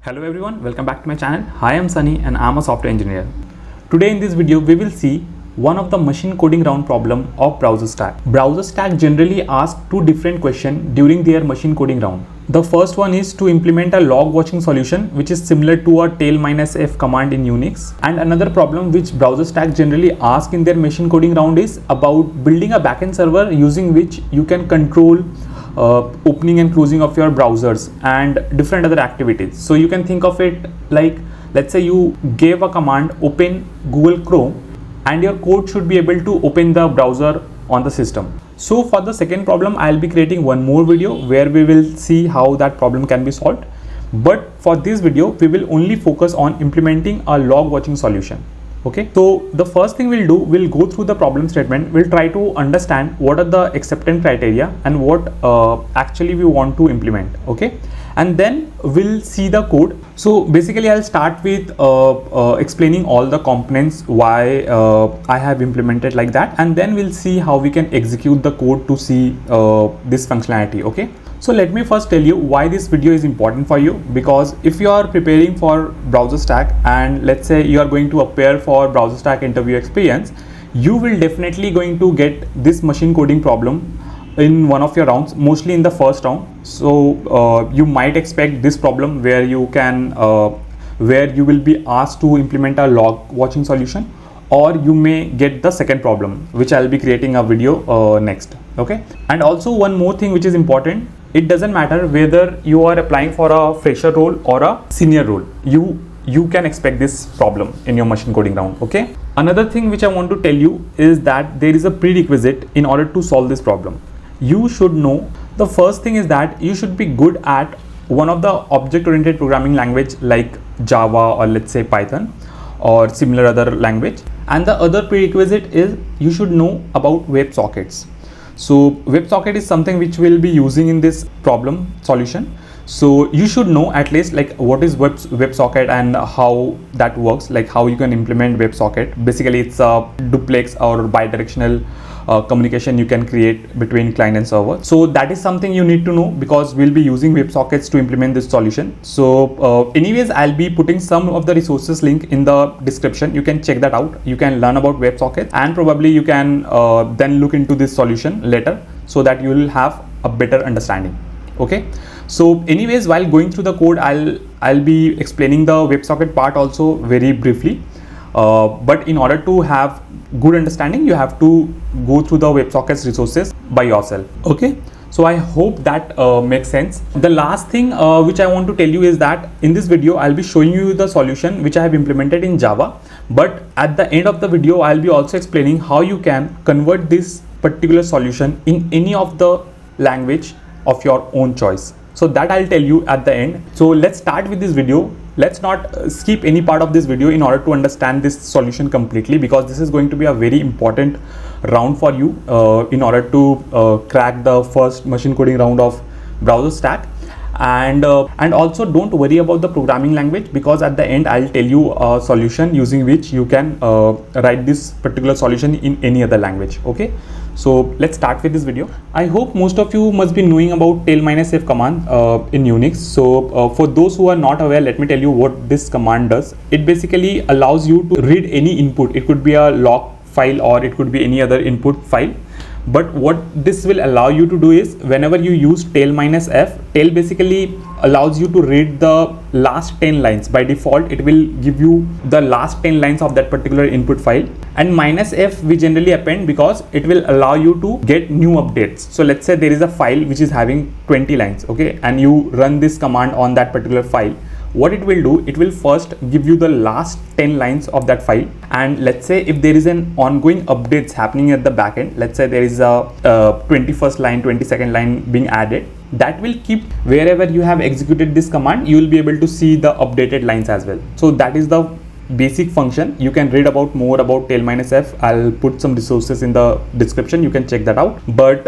Hello everyone, welcome back to my channel. Hi, I'm Sunny and I'm a software engineer. Today in this video, we will see one of the machine coding round problem of BrowserStack. BrowserStack generally asks two different questions during their machine coding round. The first one is to implement a log watching solution which is similar to a tail-f command in Unix. And another problem which BrowserStack generally asks in their machine coding round is about building a backend server using which you can control opening and closing of your browsers and different other activities. So you can think of it like, let's say you gave a command open Google Chrome and your code should be able to open the browser on the system. So for the second problem, I'll be creating one more video where we will see how that problem can be solved. But for this video, we will only focus on implementing a log watching solution. Okay, so the first thing we'll do, we'll go through the problem statement. We'll try to understand what are the acceptance criteria and what actually we want to implement. Okay, and then we'll see the code. So basically I'll start with explaining all the components, why I have implemented like that, and then we'll see how we can execute the code to see this functionality. Okay, so let me first tell you why this video is important for you, because if you are preparing for BrowserStack and let's say you are going to appear for BrowserStack interview experience, you will definitely going to get this machine coding problem in one of your rounds, mostly in the first round. So you might expect this problem where you can where you will be asked to implement a log watching solution, or you may get the second problem which I'll be creating a video next. Okay, and also one more thing which is important, it doesn't matter whether you are applying for a fresher role or a senior role, you can expect this problem in your machine coding round. Okay, another thing which I want to tell you is that there is a prerequisite in order to solve this problem. You should know, the first thing is that you should be good at one of the object-oriented programming language like Java or let's say Python or similar other language. And the other prerequisite is you should know about WebSockets. So WebSocket is something which we'll be using in this problem solution. So you should know at least like what is WebSocket and how that works, like how you can implement WebSocket. Basically it's a duplex or bidirectional communication you can create between client and server. So that is something you need to know because we'll be using WebSockets to implement this solution. So anyways, I'll be putting some of the resources link in the description. You can check that out. You can learn about WebSockets and probably you can then look into this solution later so that you will have a better understanding. Okay, so anyways, while going through the code, I'll be explaining the WebSocket part also very briefly. But in order to have good understanding, you have to go through the WebSockets resources by yourself. Okay, so I hope that makes sense. The last thing which I want to tell you is that in this video I'll be showing you the solution which I have implemented in Java, but at the end of the video I'll be also explaining how you can convert this particular solution in any of the language of your own choice. So that I'll tell you at the end. So let's start with this video. Let's not skip any part of this video in order to understand this solution completely, because this is going to be a very important round for you in order to crack the first machine coding round of BrowserStack. And also don't worry about the programming language, because at the end I'll tell you a solution using which you can write this particular solution in any other language. Okay, so let's start with this video. I hope most of you must be knowing about tail-f command in Unix. So for those who are not aware, let me tell you what this command does. It basically allows you to read any input. It could be a log file or it could be any other input file. But what this will allow you to do is, whenever you use tail-f, tail basically allows you to read the last 10 lines. By default, it will give you the last 10 lines of that particular input file. And -f we generally append because it will allow you to get new updates. So let's say there is a file which is having 20 lines, okay, and you run this command on that particular file. What it will do, it will first give you the last 10 lines of that file, and let's say if there is an ongoing updates happening at the backend, let's say there is a 21st line, 22nd line being added, that will keep wherever you have executed this command, you will be able to see the updated lines as well. So that is the basic function. You can read about more about tail-f. I'll put some resources in the description, you can check that out. But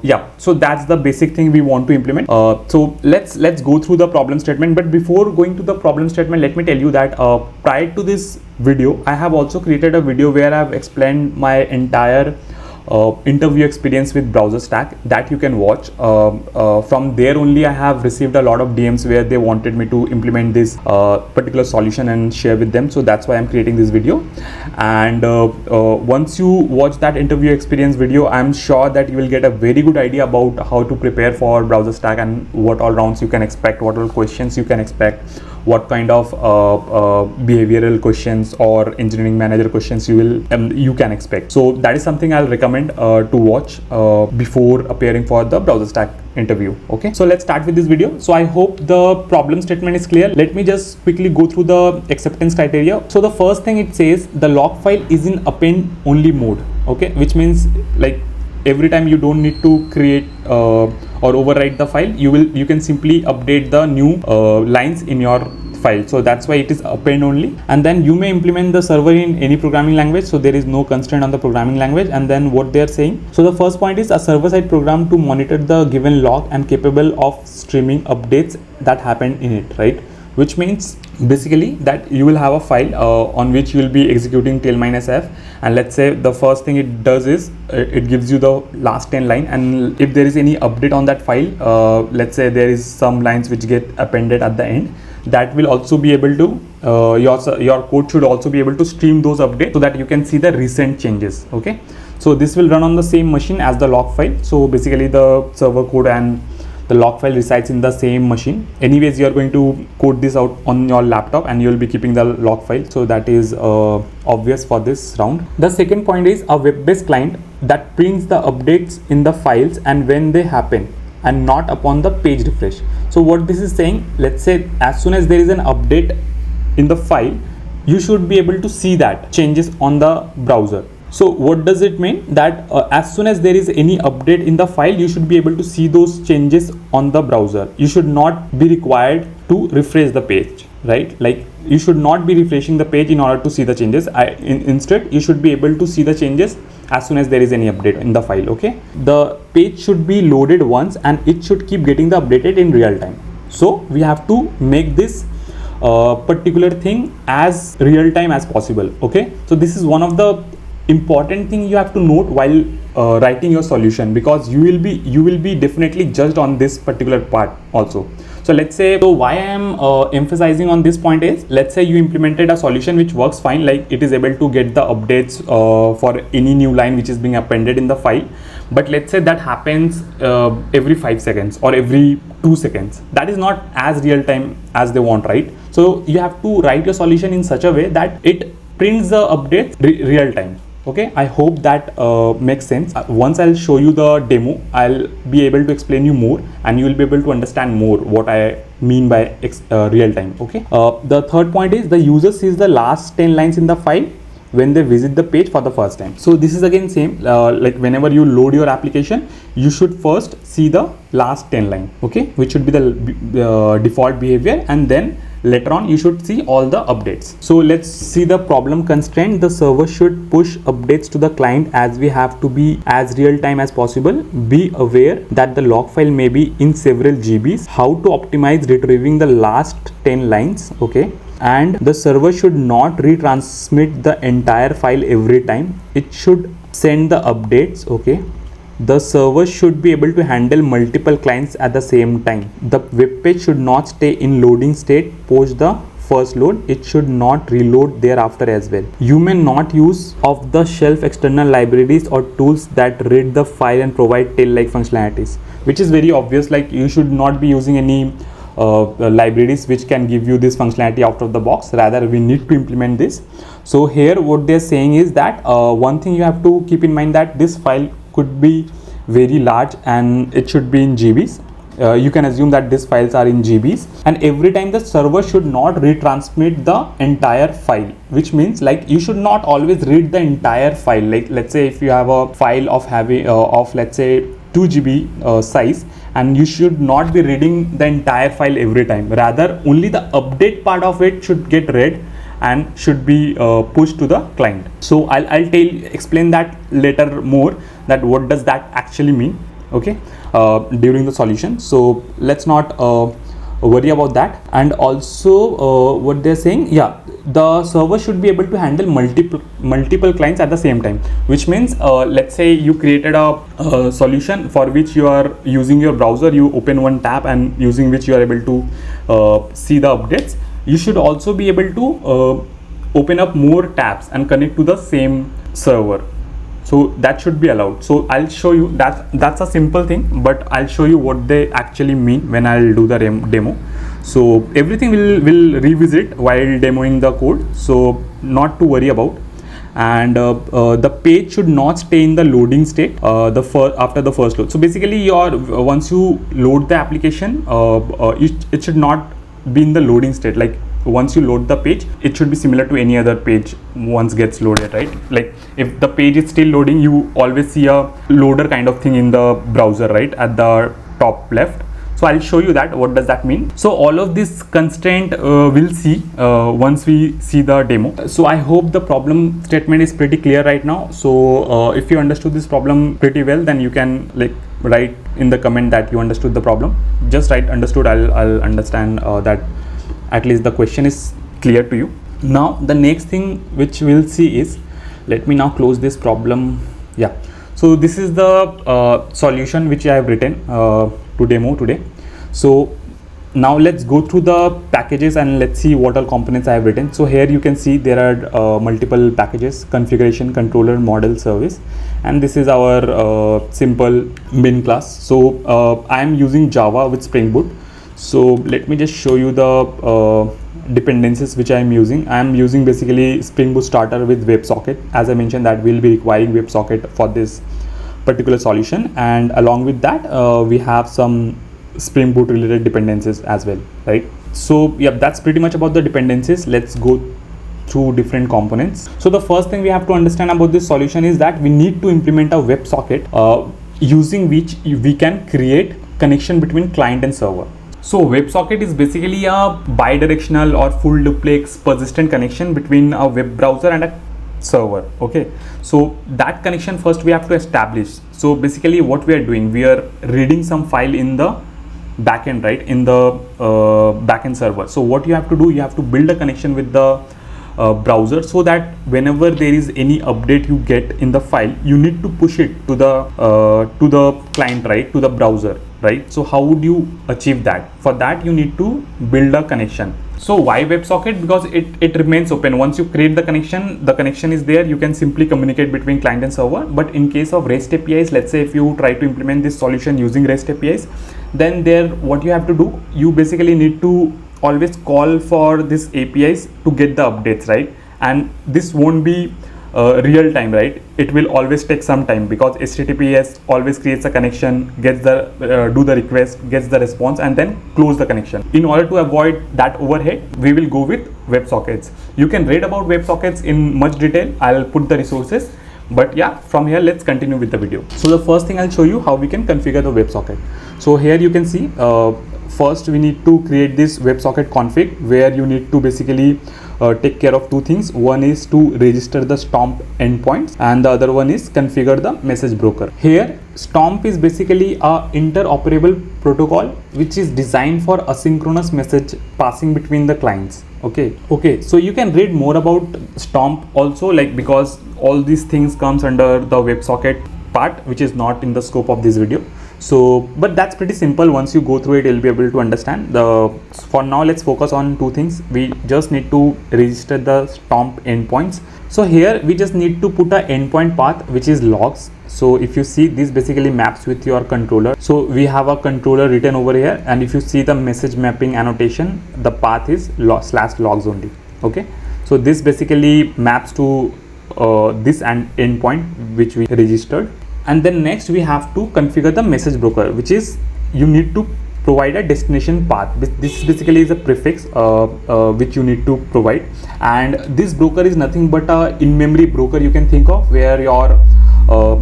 yeah, so that's the basic thing we want to implement. So let's go through the problem statement. But before going to the problem statement, let me tell you that prior to this video I have also created a video where I've explained my entire interview experience with BrowserStack that you can watch. From there only I have received a lot of DMs where they wanted me to implement this particular solution and share with them. So that's why I'm creating this video. And once you watch that interview experience video, I'm sure that you will get a very good idea about how to prepare for BrowserStack and what all rounds you can expect, what all questions you can expect, what kind of behavioral questions or engineering manager questions you can expect. So that is something I'll recommend to watch before appearing for the BrowserStack interview. Okay, so let's start with this video. So I hope the problem statement is clear. Let me just quickly go through the acceptance criteria. So the first thing it says, the log file is in append only mode. Okay, which means like every time you don't need to create or overwrite the file, you can simply update the new lines in your file. So that's why it is append only. And then you may implement the server in any programming language, so there is no constraint on the programming language. And then what they are saying, so the first point is a server-side program to monitor the given log and capable of streaming updates that happened in it, right? Which means basically that you will have a file on which you will be executing tail-f, and let's say the first thing it does is it gives you the last 10 line, and if there is any update on that file, let's say there is some lines which get appended at the end, that will also be able to your code should also be able to stream those updates so that you can see the recent changes. Okay, so this will run on the same machine as the log file. So basically the server code and the log file resides in the same machine. Anyways, you are going to code this out on your laptop and you will be keeping the log file. So that is obvious for this round. The second point is a web-based client that prints the updates in the files and when they happen, and not upon the page refresh. So what this is saying, let's say as soon as there is an update in the file, you should be able to see that changes on the browser. So what does it mean? That as soon as there is any update in the file, you should be able to see those changes on the browser. You should not be required to refresh the page, right? Like you should not be refreshing the page in order to see the changes. Instead, you should be able to see the changes as soon as there is any update in the file. Okay, the page should be loaded once and it should keep getting the updated in real time. So we have to make this particular thing as real time as possible. Okay, so this is one of the important thing you have to note while writing your solution, because you will be definitely judged on this particular part also. So let's say, so why I am emphasizing on this point is, let's say you implemented a solution which works fine, like it is able to get the updates for any new line which is being appended in the file, but let's say that happens every 5 seconds or every 2 seconds. That is not as real time as they want, right? So you have to write your solution in such a way that it prints the updates real time. Okay, I hope that makes sense. Once I'll show you the demo, I'll be able to explain you more and you will be able to understand more what I mean by real time. Okay, the third point is the user sees the last 10 lines in the file when they visit the page for the first time. So this is again same, like whenever you load your application, you should first see the last 10 line, okay, which should be the default behavior, and then later on you should see all the updates. So let's see the problem constraint. The server should push updates to the client as we have to be as real time as possible. Be aware that the log file may be in several GBs. How to optimize retrieving the last 10 lines, okay, and the server should not retransmit the entire file every time. It should send the updates, okay. The server should be able to handle multiple clients at the same time. The web page should not stay in loading state post the first load. It should not reload thereafter as well. You may not use off-the-shelf external libraries or tools that read the file and provide tail-like functionalities, which is very obvious. Like you should not be using any libraries which can give you this functionality out of the box. Rather, we need to implement this. So here what they're saying is that one thing you have to keep in mind, that this file could be very large and it should be in GBs. You can assume that these files are in GBs, and every time the server should not retransmit the entire file, which means like you should not always read the entire file. Like let's say if you have a file of let's say 2 GB size, and you should not be reading the entire file every time. Rather, only the update part of it should get read and should be pushed to the client. So I'll explain that later more, that what does that actually mean, okay, during the solution. So let's not worry about that. And also what they're saying, yeah, the server should be able to handle multiple clients at the same time, which means let's say you created a solution for which you are using your browser, you open one tab and using which you are able to see the updates. You should also be able to open up more tabs and connect to the same server. So that should be allowed. So I'll show you that's a simple thing, but I'll show you what they actually mean when I'll do the demo. So everything will revisit while demoing the code, so not to worry about. And the page should not stay in the loading state after the first load. So basically once you load the application, it should not be in the loading state. Like once you load the page, it should be similar to any other page once gets loaded, right? Like if the page is still loading, you always see a loader kind of thing in the browser, right, at the top left. So I'll show you that what does that mean. So all of this constraint we'll see once we see the demo. So I hope the problem statement is pretty clear right now. So if you understood this problem pretty well, then you can like write in the comment that you understood the problem. Just write understood. I'll understand that at least the question is clear to you. Now the next thing which we'll see is, let me now close this problem. Yeah, so this is the solution which I have written to demo today. So now let's go through the packages and let's see what all components I have written. So here you can see there are multiple packages: configuration, controller, model, service, and this is our simple bin class. So I am using Java with Spring Boot. So let me just show you the dependencies which I am using. I am using basically Spring Boot starter with WebSocket. As I mentioned that we'll be requiring WebSocket for this particular solution, and along with that we have some Spring Boot related dependencies as well, right? So yeah, that's pretty much about the dependencies. Let's go through different components. So the first thing we have to understand about this solution is that we need to implement a WebSocket using which we can create connection between client and server. So WebSocket is basically a bidirectional or full duplex persistent connection between a web browser and a server. Okay, so that connection first we have to establish. So basically what we are doing, we are reading some file in the backend, right, in the backend server. So what you have to do, you have to build a connection with the browser, so that whenever there is any update you get in the file, you need to push it to the client, right, to the browser, right? So how would you achieve that? For that you need to build a connection. So why WebSocket? Because it remains open. Once you create the connection is there, you can simply communicate between client and server. But in case of REST APIs, let's say if you try to implement this solution using REST APIs, then what you have to do, you basically need to always call for this APIs to get the updates, right? And this won't be real time, right? It will always take some time, because HTTPS always creates a connection, gets the do the request, gets the response, and then close the connection. In order to avoid that overhead, we will go with WebSockets. You can read about WebSockets in much detail. I'll put the resources, but yeah, from here let's continue with the video. So the first thing I'll show you how we can configure the WebSocket. So here you can see first we need to create this WebSocket config, where you need to basically take care of two things. One is to register the Stomp endpoints, and the other one is configure the message broker. Here Stomp is basically a interoperable protocol which is designed for asynchronous message passing between the clients. Okay, so you can read more about Stomp also, like, because all these things comes under the WebSocket part, which is not in the scope of this video. So but that's pretty simple. Once you go through it, you'll be able to understand. For now let's focus on two things. We just need to register the Stomp endpoints. So here we just need to put a endpoint path which is logs. So if you see, this basically maps with your controller. So we have a controller written over here, and if you see the message mapping annotation, the path is /logs only. Okay, so this basically maps to this endpoint which we registered. And then next we have to configure the message broker, which is you need to provide a destination path. This basically is a prefix which you need to provide, and this broker is nothing but a in-memory broker you can think of, where your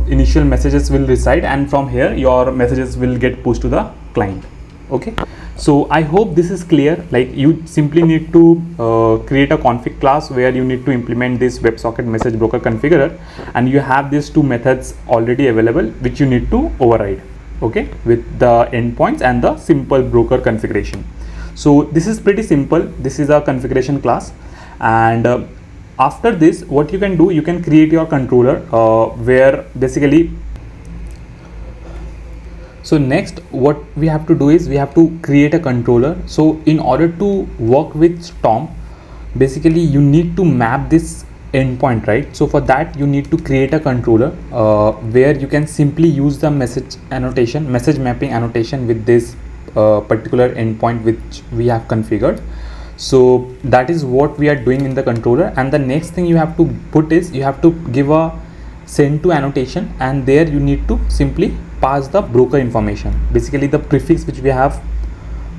initial messages will reside, and from here your messages will get pushed to the client. Okay, so I hope this is clear. Like, you simply need to create a config class where you need to implement this WebSocket message broker configurer, and you have these two methods already available which you need to override, okay, with the endpoints and the simple broker configuration. So this is pretty simple. This is a configuration class, And after this, what you can do, you can create your controller where basically, so next what we have to do is we have to create a controller. So in order to work with Stomp, basically you need to map this endpoint, right? So for that you need to create a controller where you can simply use the message mapping annotation with this particular endpoint which we have configured. So that is what we are doing in the controller. And the next thing you have to put is you have to give a send to annotation, and there you need to simply pass the broker information, basically the prefix which we have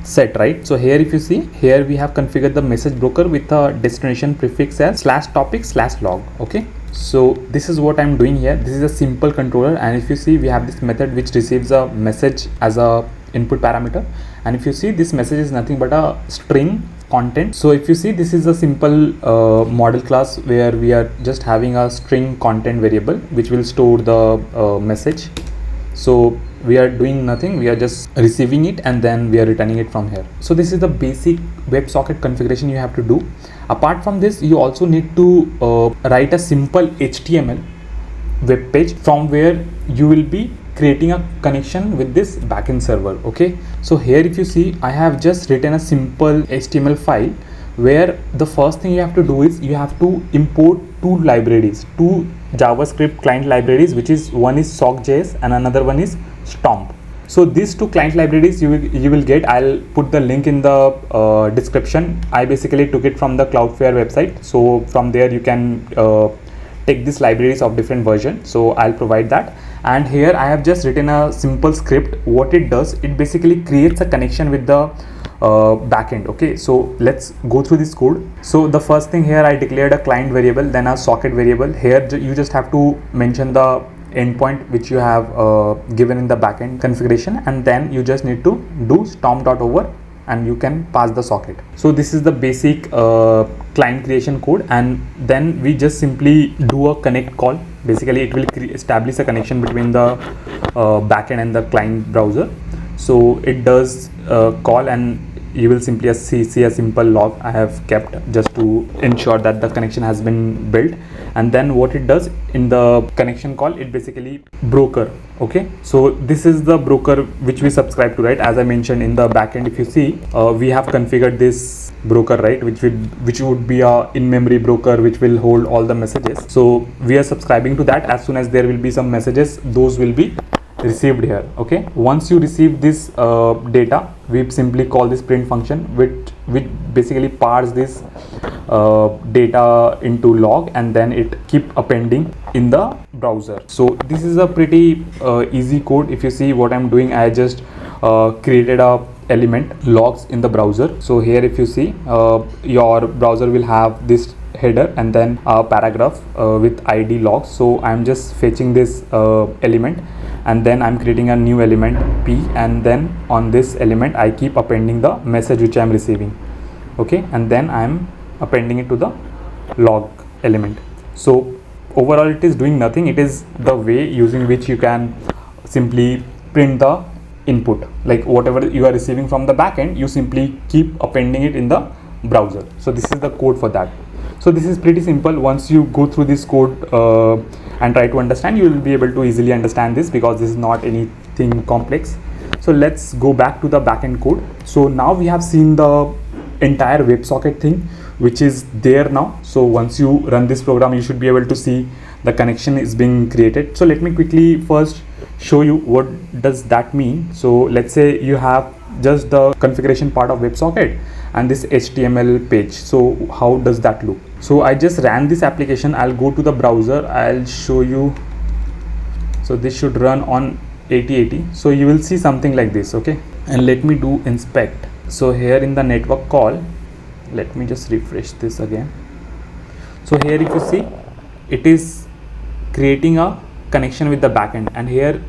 set, right? So here if you see, here we have configured the message broker with a destination prefix as /topic/log. okay, so this is what I'm doing here. This is a simple controller, and if you see, we have this method which receives a message as a input parameter, and if you see, this message is nothing but a string content. So if you see, this is a simple model class where we are just having a string content variable which will store the message. So we are doing nothing, we are just receiving it and then we are returning it from here. So this is the basic WebSocket configuration you have to do. Apart from this, you also need to write a simple HTML web page from where you will be creating a connection with this backend server. Okay, so here if you see, I have just written a simple HTML file where the first thing you have to do is you have to import two JavaScript client libraries, which is one is sock.js and another one is Stomp. So these two client libraries you will get. I'll put the link in the description. I basically took it from the Cloudfare website, so from there you can take these libraries of different versions. So I'll provide that. And here I have just written a simple script. What it does, it basically creates a connection with the backend. Okay, so let's go through this code. So the first thing here, I declared a client variable, then a socket variable. Here you just have to mention the endpoint which you have given in the backend configuration, and then you just need to do stomp.over and you can pass the socket. So this is the basic client creation code, and then we just simply do a connect call. Basically it will establish a connection between the backend and the client browser. So it does call, and you will simply see a simple log I have kept just to ensure that the connection has been built. And then what it does in the connection call, it basically broker. Okay, so this is the broker which we subscribe to, right? As I mentioned in the backend, if you see, we have configured this broker, right, which would be a in-memory broker which will hold all the messages. So we are subscribing to that. As soon as there will be some messages, those will be received here. Okay, once you receive this data, we simply call this print function which basically parse this data into log, and then it keep appending in the browser. So this is a pretty easy code. If you see what I'm doing, I just created a element logs in the browser. So here if you see, your browser will have this header and then a paragraph with ID logs. So I'm just fetching this element, and then I'm creating a new element P, and then on this element I keep appending the message which I'm receiving. Okay, and then I'm appending it to the log element. So overall it is doing nothing. It is the way using which you can simply print the input, like whatever you are receiving from the backend, you simply keep appending it in the browser. So this is the code for that. So this is pretty simple. Once you go through this code and try to understand, you will be able to easily understand this, because this is not anything complex. So let's go back to the backend code. So now we have seen the entire WebSocket thing which is there now. So once you run this program, you should be able to see the connection is being created. So let me quickly first show you what does that mean. So let's say you have just the configuration part of WebSocket and this HTML page. So how does that look? So I just ran this application. I'll go to the browser, I'll show you. So this should run on 8080. So you will see something like this. Okay, and let me do inspect. So here in the network call, let me just refresh this again. So here if you see, it is creating a connection with the backend, and here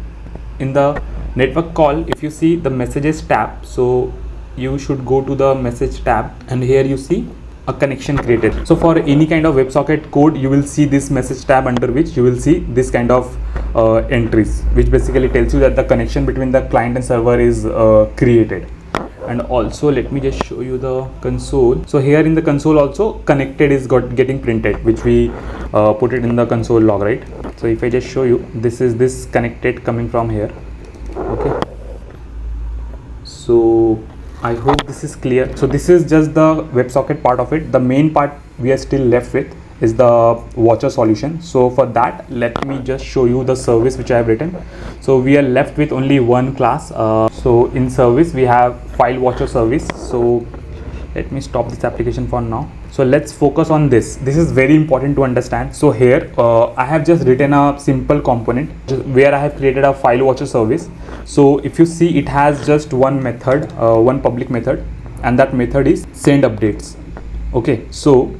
in the network call, if you see the messages tab, so you should go to the message tab, and here you see a connection created. So for any kind of WebSocket code, you will see this message tab, under which you will see this kind of entries, which basically tells you that the connection between the client and server is created. And also let me just show you the console. So here in the console also connected is getting printed, which we put it in the console log, right? So if I just show you, this is this connected coming from here. Okay, so I hope this is clear. So this is just the WebSocket part of it. The main part we are still left with is the watcher solution. So for that, let me just show you the service which I have written. So we are left with only one class. So in service we have file watcher service. So let me stop this application for now. So let's focus on this. This is very important to understand. So here I have just written a simple component where I have created a file watcher service. So if you see, it has just one method, one public method, and that method is send updates. Okay, so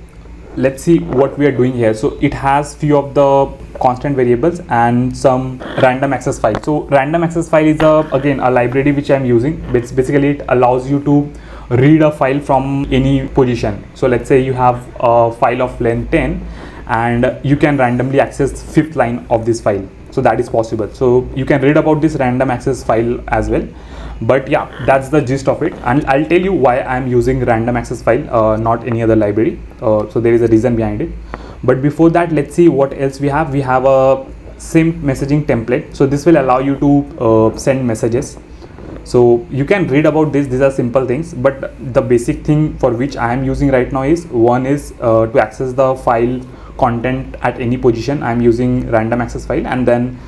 let's see what we are doing here. So it has few of the constant variables and some random access file. So random access file is again a library which I am using. Basically it allows you to read a file from any position. So let's say you have a file of length 10 and you can randomly access fifth line of this file. So that is possible. So you can read about this random access file as well. But yeah, that's the gist of it, and I'll tell you why I'm using random access file, not any other library. So there is a reason behind it. But before that, let's see what else we have. We have a simp messaging template. So this will allow you to send messages. So you can read about this. These are simple things, but the basic thing for which I am using right now is one is to access the file content at any position. I am using random access file, and then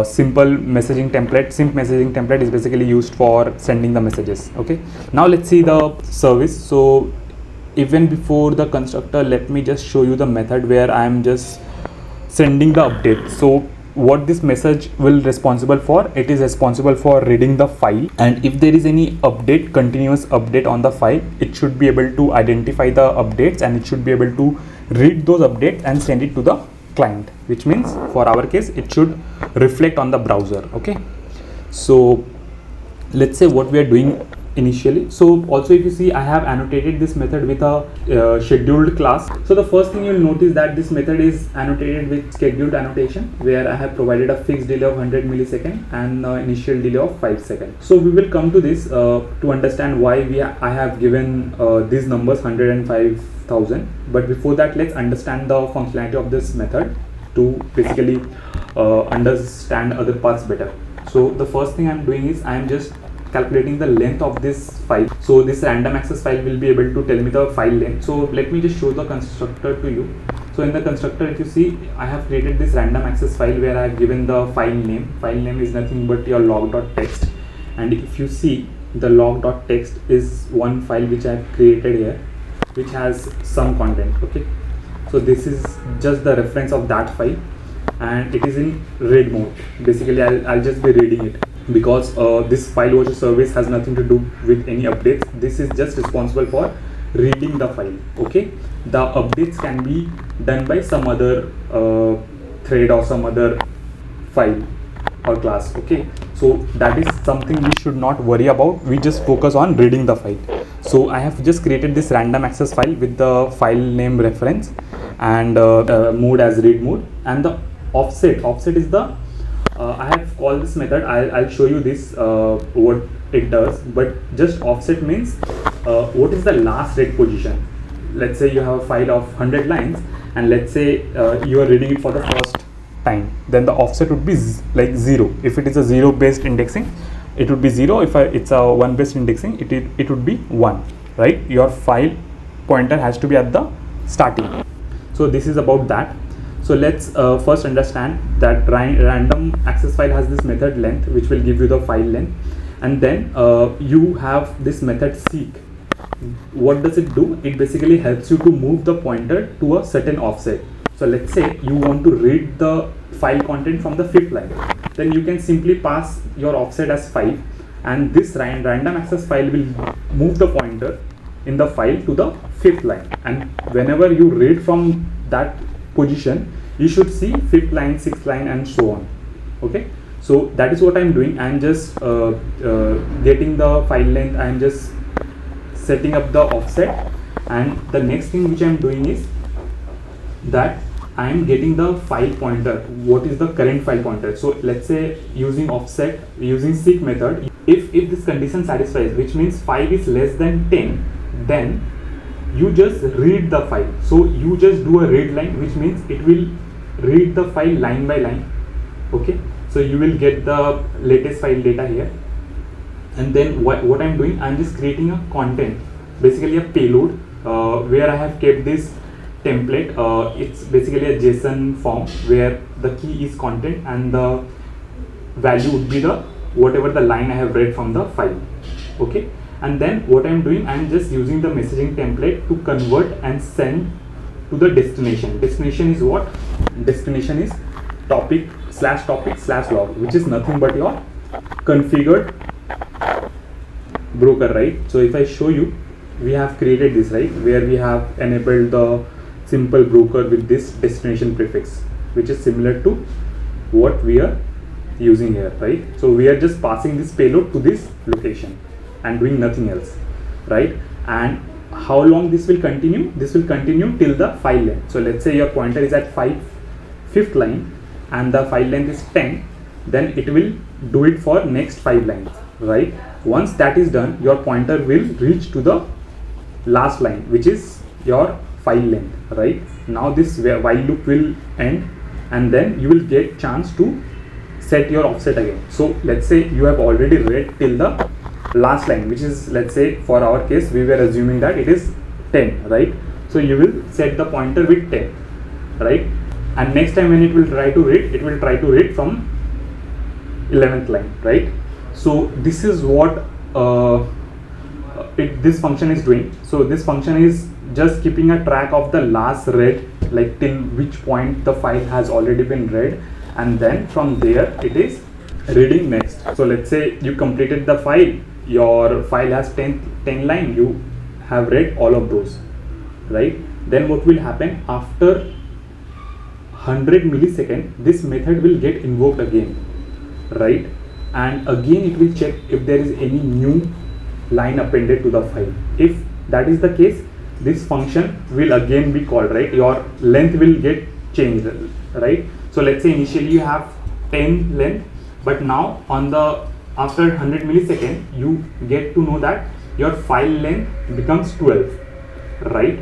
simple messaging template. Simp messaging template is basically used for sending the messages. Okay, now let's see the service. So even before the constructor, let me just show you the method where I am just sending the update. So what this message will responsible for, it is responsible for reading the file, and if there is any update, continuous update on the file, it should be able to identify the updates, and it should be able to read those updates and send it to the client, which means for our case it should reflect on the browser. Okay, so let's say what we are doing initially. So also, if you see, I have annotated this method with a scheduled class. So the first thing you'll notice that this method is annotated with scheduled annotation, where I have provided a fixed delay of 100 millisecond and initial delay of 5 seconds. So we will come to this to understand why I have given these numbers 100 and 5,000. But before that, let's understand the functionality of this method to basically understand other parts better. So the first thing I'm doing is I'm just calculating the length of this file. So this random access file will be able to tell me the file length. So let me just show the constructor to you. So in the constructor, if you see, I have created this random access file where I have given the file name. File name is nothing but your log.txt, and if you see, the log.txt is one file which I have created here, which has some content. Okay, so this is just the reference of that file, and it is in read mode. Basically I'll just be reading it, because this file watcher service has nothing to do with any updates. This is just responsible for reading the file. Okay, the updates can be done by some other thread or some other file or class. Okay, so that is something we should not worry about. We just focus on reading the file. So I have just created this random access file with the file name reference and mode as read mode, and the offset is the I have called this method. I'll show you this what it does, but just offset means what is the last read position. Let's say you have a file of 100 lines, and let's say you are reading it for the first time, then the offset would be like 0. If it is a 0 based indexing, it would be 0. If it's a 1 based indexing, it would be 1, right? Your file pointer has to be at the starting. So this is about that. So let's first understand that random access file has this method length, which will give you the file length, and then you have this method seek. What does it do? It basically helps you to move the pointer to a certain offset. So let's say you want to read the file content from the 5th line, then you can simply pass your offset as 5, and this random access file will move the pointer in the file to the 5th line, and whenever you read from that position, you should see 5th line, 6th line, and so on. Okay, so that is what I'm doing. I'm just getting the file length, I'm just setting up the offset, and the next thing which I'm doing is that I am getting the file pointer. What is the current file pointer? So let's say using offset, using seek method, if this condition satisfies, which means 5 is less than 10, then you just read the file. So you just do a read line, which means it will read the file line by line. Okay, so you will get the latest file data here. And then what I'm doing, I'm just creating a content, basically a payload, where I have kept this template. It's basically a JSON form where the key is content and the value would be the whatever the line I have read from the file. Okay, and then what I'm doing, I'm just using the messaging template to convert and send to the destination. Destination is what? Destination is topic/log, which is nothing but your configured broker, right? So if I show you, we have created this, right, where we have enabled the simple broker with this destination prefix, which is similar to what we are using here, right? So we are just passing this payload to this location and doing nothing else, right? And how long this will continue? This will continue till the file length. So let's say your pointer is at fifth line and the file length is 10, then it will do it for next 5 lines, right? Once that is done, your pointer will reach to the last line, which is your file length, right? Now this while loop will end, and then you will get chance to set your offset again. So let's say you have already read till the last line, which is, let's say for our case, we were assuming that it is 10, right? So you will set the pointer with 10, right? And next time when it will try to read, it will try to read from 11th line, right? So this is what this function is doing. So this function is just keeping a track of the last read, like till which point the file has already been read, and then from there it is reading next. So let's say you completed the file, your file has 10 line, you have read all of those, right? Then what will happen after 100 millisecond, this method will get invoked again, right? And again it will check if there is any new line appended to the file. If that is the case, this function will again be called, right? Your length will get changed, right? So let's say initially you have 10 length, but now on the after 100 millisecond you get to know that your file length becomes 12, right?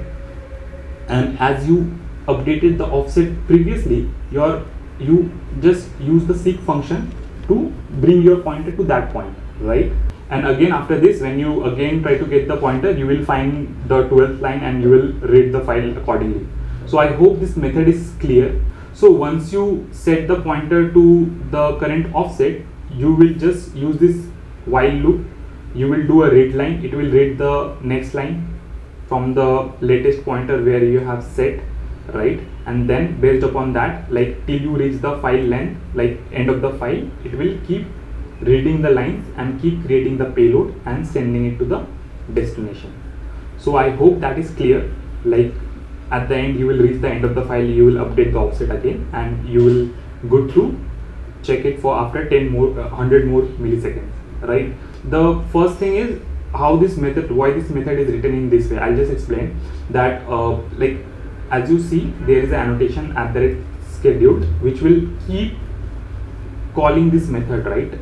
And as you updated the offset previously, you just use the seek function to bring your pointer to that point, right? And again after this, when you again try to get the pointer, you will find the 12th line and you will read the file accordingly. So I hope this method is clear. So once you set the pointer to the current offset, you will just use this while loop. You will do a read line, it will read the next line from the latest pointer where you have set, right? And then based upon that, like till you reach the file length, like end of the file, it will keep reading the lines and keep creating the payload and sending it to the destination. So I hope that is clear. Like at the end, you will reach the end of the file, you will update the offset again, and you will good to check it for after 100 more milliseconds, right? The first thing is how this method, why this method is written in this way. I'll just explain that. Like as you see, there is an annotation @scheduled, which will keep calling this method, right,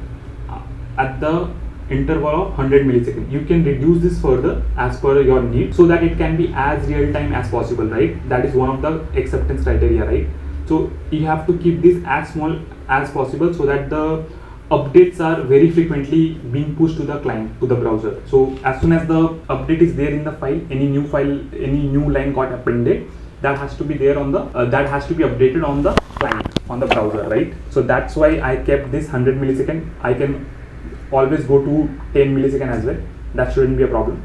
at the interval of 100 milliseconds. You can reduce this further as per your need, so that it can be as real time as possible, right? That is one of the acceptance criteria, right? So you have to keep this as small as possible, so that the updates are very frequently being pushed to the client, to the browser. So as soon as the update is there in the file, any new line got appended, that has to be there on the that has to be updated on the client, on the browser, right? So that's why I kept this 100 millisecond. I can always go to 10 millisecond as well. That shouldn't be a problem.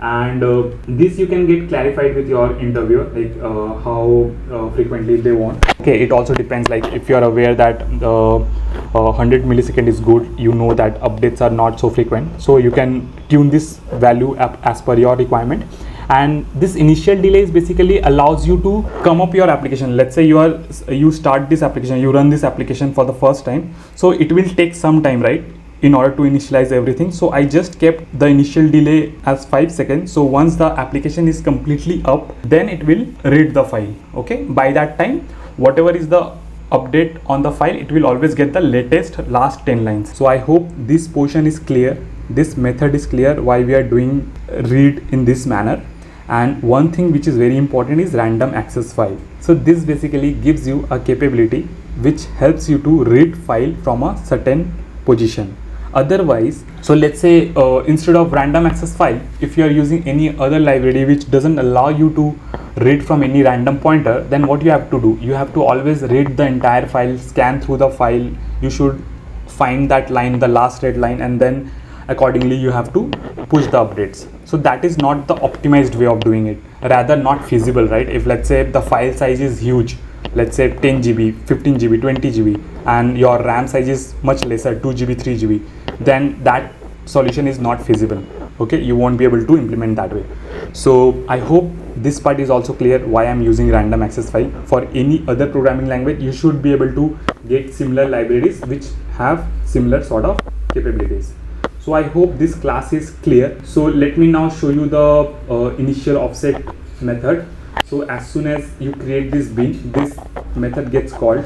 And this you can get clarified with your interviewer, like how frequently they want. Okay, it also depends, like if you are aware that 100 millisecond is good, you know that updates are not so frequent, so you can tune this value up as per your requirement. And this initial delay is basically allows you to come up your application. Let's say you start this application, you run this application for the first time, so it will take some time, right, in order to initialize everything. So I just kept the initial delay as 5 seconds. So once the application is completely up, then it will read the file. Okay, by that time whatever is the update on the file, it will always get the latest last 10 lines. So I hope this portion is clear, this method is clear why we are doing read in this manner. And one thing which is very important is random access file. So this basically gives you a capability which helps you to read file from a certain position. Otherwise, so let's say instead of random access file, if you are using any other library which doesn't allow you to read from any random pointer, then what you have to do, you have to always read the entire file, scan through the file, you should find that line, the last red line, and then accordingly you have to push the updates. So that is not the optimized way of doing it, rather not feasible, right? If let's say the file size is huge, let's say 10 GB, 15 GB, 20 GB, and your RAM size is much lesser, 2 GB, 3 GB, then that solution is not feasible. Okay, you won't be able to implement that way. So I hope this part is also clear why I'm using random access file. For any other programming language, you should be able to get similar libraries which have similar sort of capabilities. So I hope this class is clear. So let me now show you the initial offset method. So as soon as you create this bin, this method gets called,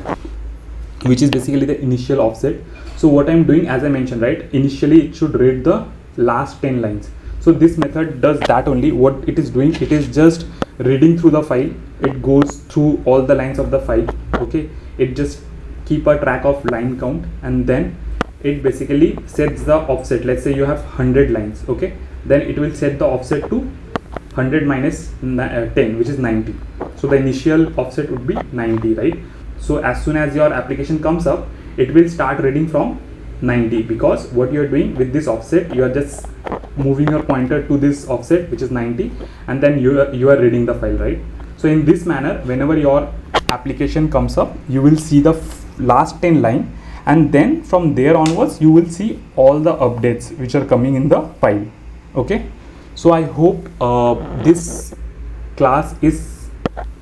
which is basically the initial offset. So what I'm doing, as I mentioned, right, initially it should read the last 10 lines. So this method does that only. What it is doing, it is just reading through the file. It goes through all the lines of the file. Okay, it just keep a track of line count, and then it basically sets the offset. Let's say you have 100 lines. Okay, then it will set the offset to 100 minus 10, which is 90. So the initial offset would be 90, right? So as soon as your application comes up, it will start reading from 90, because what you are doing with this offset, you are just moving your pointer to this offset, which is 90, and then you are reading the file, right? So in this manner, whenever your application comes up, you will see the last 10 line, and then from there onwards you will see all the updates which are coming in the file. Okay, so I hope this class is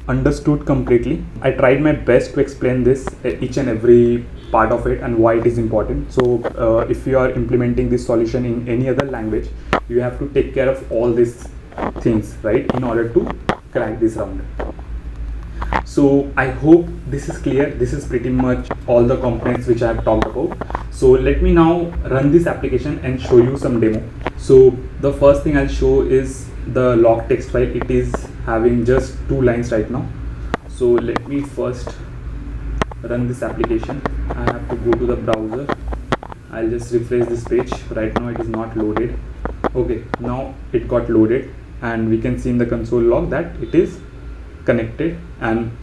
understood completely. I tried my best to explain this, each and every part of it, and why it is important. So if you are implementing this solution in any other language, you have to take care of all these things, right, in order to crack this round. So I hope this is clear. This is pretty much all the components which I have talked about. So let me now run this application and show you some demo. So the first thing I'll show is the log text file. It is having just 2 lines right now. So let me first run this application. I have to go to the browser. I'll just refresh this page. Right now it is not loaded. Okay, now it got loaded, and we can see in the console log that it is connected. And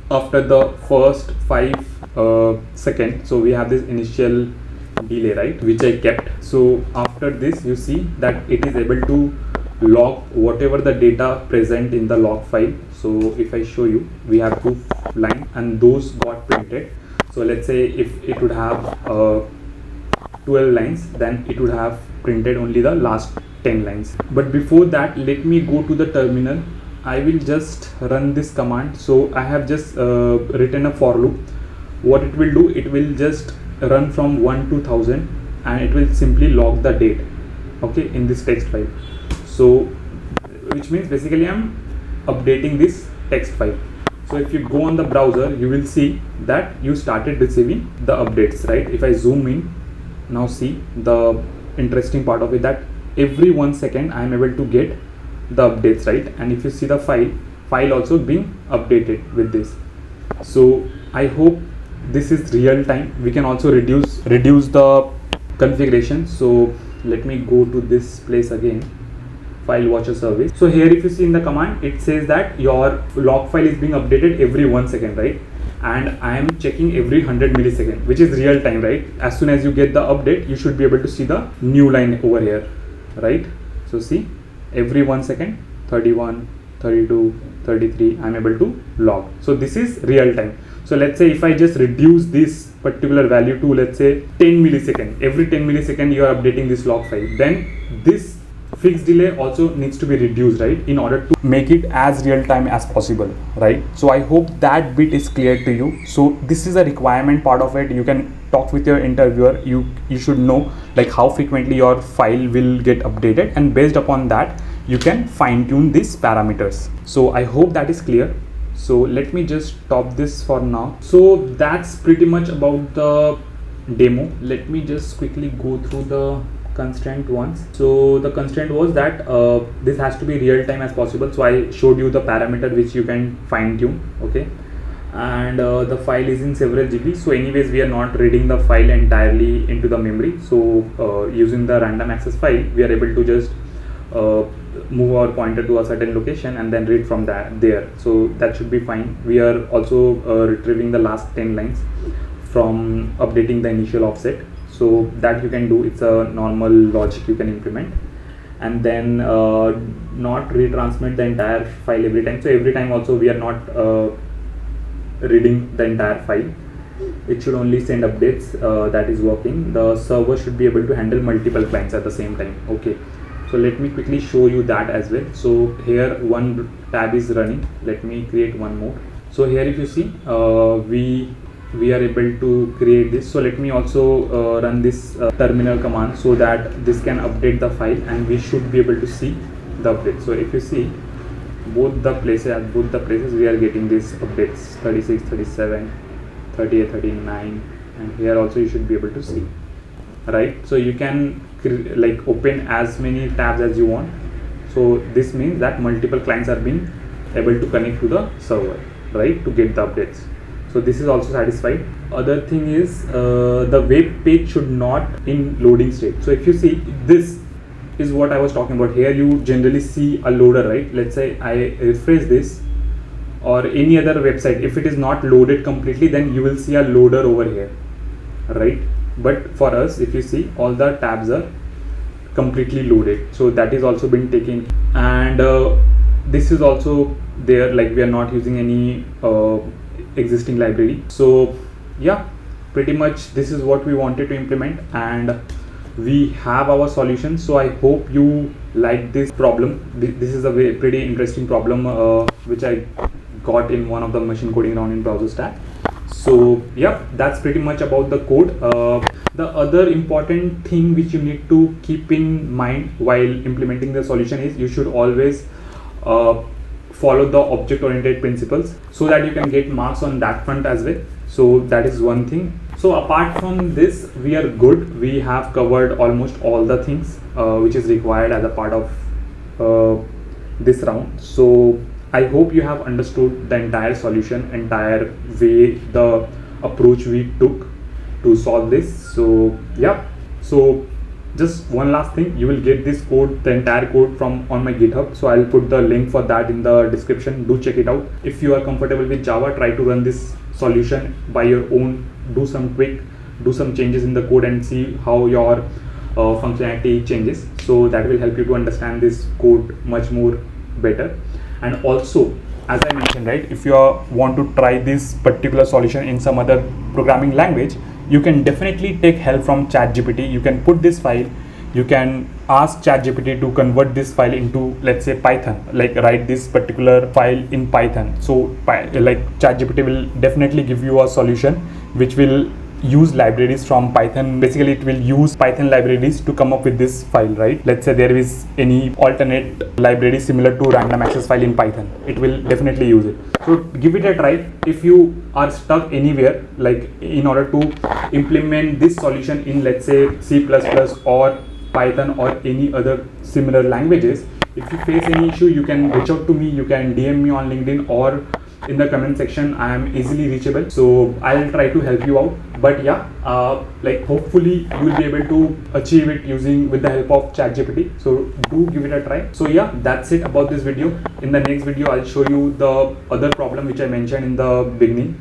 after the first 5 seconds, so we have this initial delay, right, which I kept. So after this, you see that it is able to log whatever the data present in the log file. So if I show you, we have 2 lines and those got printed. So let's say if it would have 12 lines, then it would have printed only the last 10 lines. But before that, let me go to the terminal. I will just run this command. So I have just written a for loop. What it will do, it will just run from 1 to 1000, and it will simply log the date, okay, in this text file. So which means basically I'm updating this text file. So if you go on the browser, you will see that you started receiving the updates, right? If I zoom in, now see the interesting part of it, that every 1 second I am able to get the updates, right? And if you see the file also being updated with this. So I hope this is real time. We can also reduce the configuration. So let me go to this place again, file watcher service. So here if you see in the command, it says that your log file is being updated every 1 second, right? And I am checking every 100 millisecond, which is real time, right? As soon as you get the update, you should be able to see the new line over here, right? So see, every 1 second, 31, 32, 33, I'm able to log. So this is real time. So let's say if I just reduce this particular value to, let's say, 10 millisecond, every 10 millisecond you are updating this log file, then this fixed delay also needs to be reduced, right, in order to make it as real time as possible, right? So I hope that bit is clear to you. So this is a requirement part of it. You can talk with your interviewer. You should know like how frequently your file will get updated, and based upon that you can fine tune these parameters. So I hope that is clear. So let me just stop this for now. So that's pretty much about the demo. Let me just quickly go through the constraint once. So the constraint was that this has to be real time as possible. So I showed you the parameter which you can fine tune. Okay, and the file is in several GB. So anyways, we are not reading the file entirely into the memory. So using the random access file, we are able to just move our pointer to a certain location and then read from that there. So that should be fine. We are also retrieving the last 10 lines from updating the initial offset. So that you can do. It's a normal logic you can implement, and then not retransmit the entire file every time. So every time also we are not reading the entire file. It should only send updates. That is working. The server should be able to handle multiple clients at the same time. Okay, so let me quickly show you that as well. So here one tab is running. Let me create one more. So here if you see, we are able to create this. So let me also run this terminal command so that this can update the file and we should be able to see the update. So if you see, both the places we are getting these updates, 36, 37, 38, 39, and here also you should be able to see, right? So you can like open as many tabs as you want. So this means that multiple clients are being able to connect to the server, right, to get the updates. So this is also satisfied. Other thing is the web page should not in loading state. So if you see, this is what I was talking about. Here you generally see a loader, right? Let's say I refresh this or any other website. If it is not loaded completely, then you will see a loader over here, right? But for us, if you see, all the tabs are completely loaded. So that is also been taken, and this is also there, like we are not using any existing library. So yeah, pretty much this is what we wanted to implement, and we have our solution. So I hope you like this problem. This is a pretty interesting problem which I got in one of the machine coding round in BrowserStack. So yeah, that's pretty much about the code. The other important thing which you need to keep in mind while implementing the solution is you should always follow the object oriented principles so that you can get marks on that front as well. So that is one thing. So apart from this, we are good. We have covered almost all the things which is required as a part of this round. So I hope you have understood the entire solution, entire way, the approach we took to solve this. So yeah, so just one last thing, you will get this code, the entire code from on my GitHub. So I'll put the link for that in the description. Do check it out. If you are comfortable with Java, try to run this solution by your own, do some changes in the code and see how your functionality changes. So that will help you to understand this code much more better. And also, as I mentioned, right, if you want to try this particular solution in some other programming language, you can definitely take help from ChatGPT. You can put this file, you can ask ChatGPT to convert this file into, let's say, Python, like write this particular file in Python. So like ChatGPT will definitely give you a solution which will use libraries from Python. Basically it will use Python libraries to come up with this file, right? Let's say there is any alternate library similar to random access file in Python, it will definitely use it. So give it a try. If you are stuck anywhere, like in order to implement this solution in, let's say, C++ or Python or any other similar languages, if you face any issue, you can reach out to me. You can DM me on LinkedIn or in the comment section. I am easily reachable, so I'll try to help you out. But yeah, like hopefully you will be able to achieve it with the help of ChatGPT. So do give it a try. So yeah, that's it about this video. In the next video, I'll show you the other problem which I mentioned in the beginning,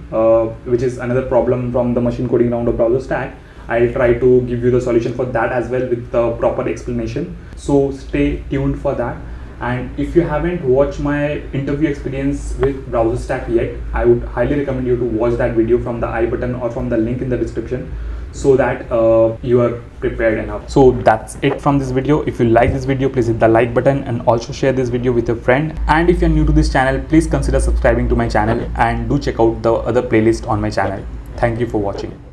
which is another problem from the machine coding round of BrowserStack. I'll try to give you the solution for that as well with the proper explanation. So stay tuned for that. And if you haven't watched my interview experience with BrowserStack yet, I would highly recommend you to watch that video from the I button or from the link in the description, so that you are prepared enough. So that's it from this video. If you like this video, please hit the like button and also share this video with your friend. And if you're new to this channel, please consider subscribing to my channel and do check out the other playlist on my channel. Thank you for watching.